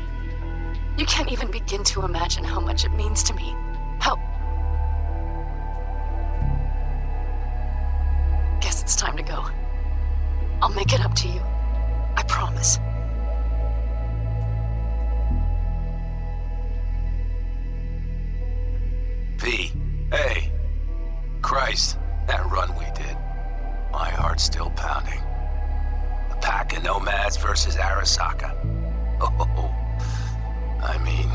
You can't even begin to imagine how much it means to me. How... Guess it's time to go. I'll make it up to you. I promise. V, hey. Christ, that run we did. My heart's still pounding. A pack of nomads versus Arasaka. Oh. I mean,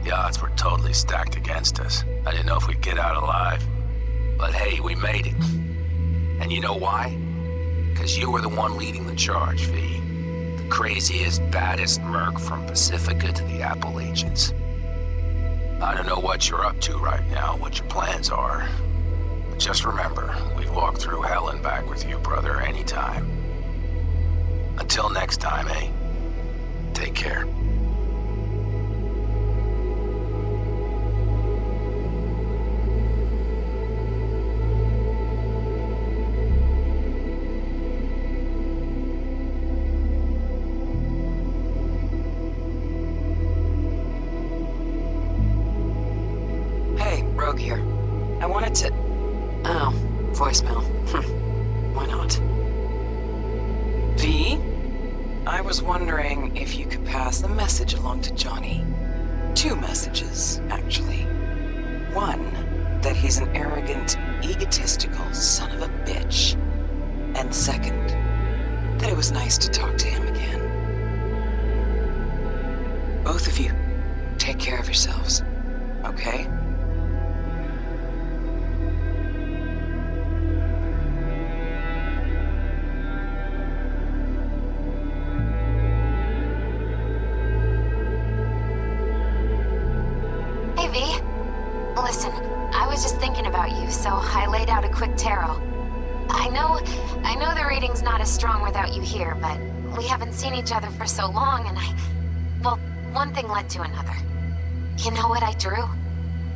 the odds were totally stacked against us. I didn't know if we'd get out alive. But hey, we made it. And you know why? Because you were the one leading the charge, V. The craziest, baddest merc from Pacifica to the Appalachians. I don't know what you're up to right now, what your plans are. But just remember, we'd walk through hell and back with you, brother, anytime. Until next time, eh? Take care. Here. I wanted to... Oh, voicemail. Why not? V? I was wondering if you could pass the message along to Johnny. 2 messages, actually. One, that he's an arrogant, egotistical son of a bitch. And second, that it was nice to talk to him again. Both of you, take care of yourselves, okay? Listen, I was just thinking about you, so I laid out a quick tarot. I know the reading's not as strong without you here, but we haven't seen each other for so long, and well, one thing led to another. You know what I drew?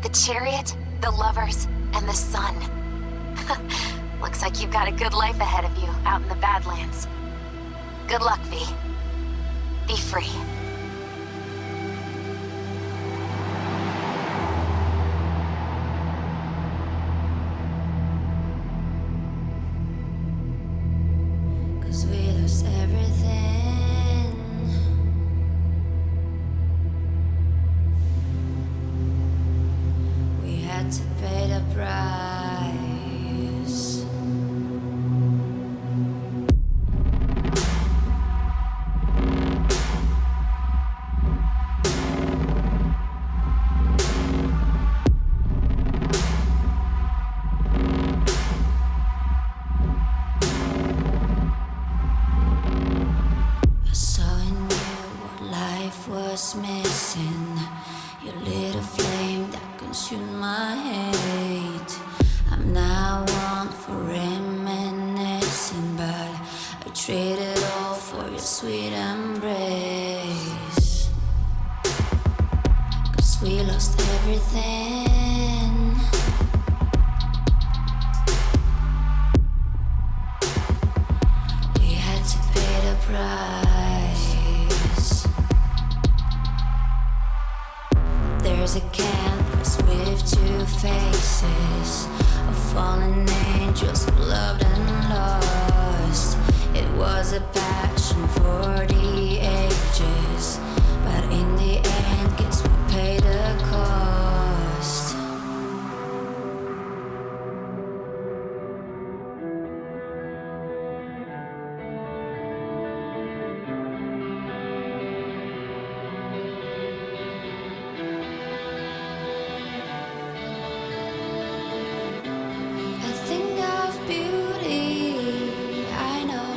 The chariot, the lovers, and the sun. Looks like you've got a good life ahead of you out in the Badlands. Good luck, V. Be free. price. I saw in you what life was missing. You lit a flame that consumed my hate. I'm now one for reminiscing, but I traded all for your sweet embrace. 'Cause we lost everything. We had to pay the price. There's a canvas with two faces of fallen angels who loved and lost. It was a passion for the ages, but in the end, guess we paid the cost. A thing of beauty, I know,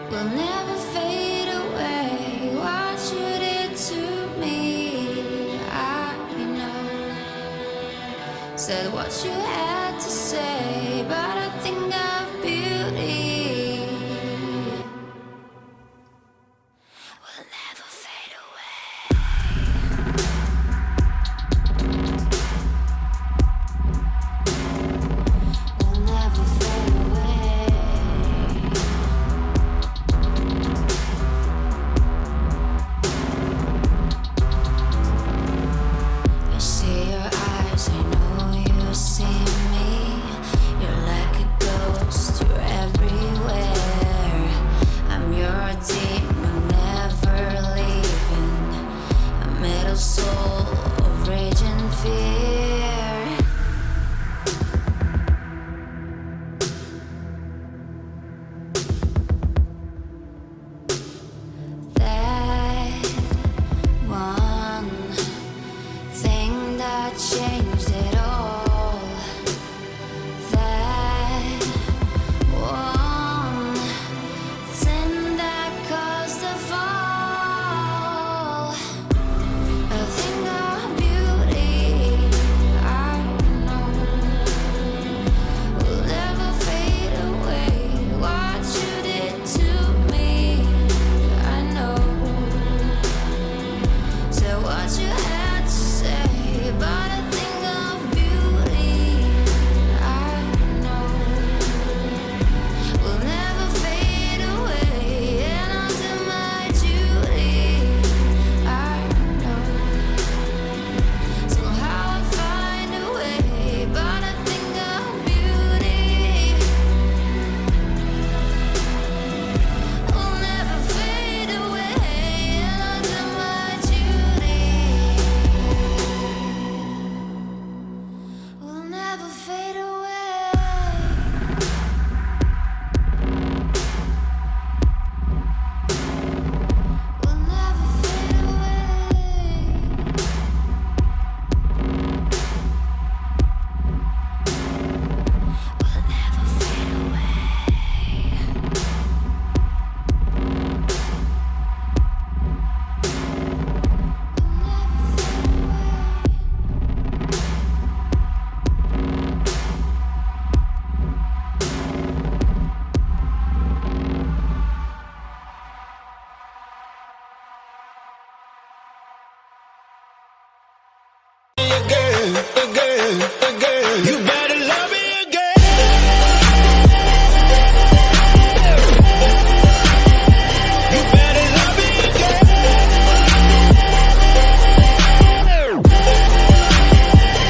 will never fade away. What you did to me, I know. Said what you had to say, but I think I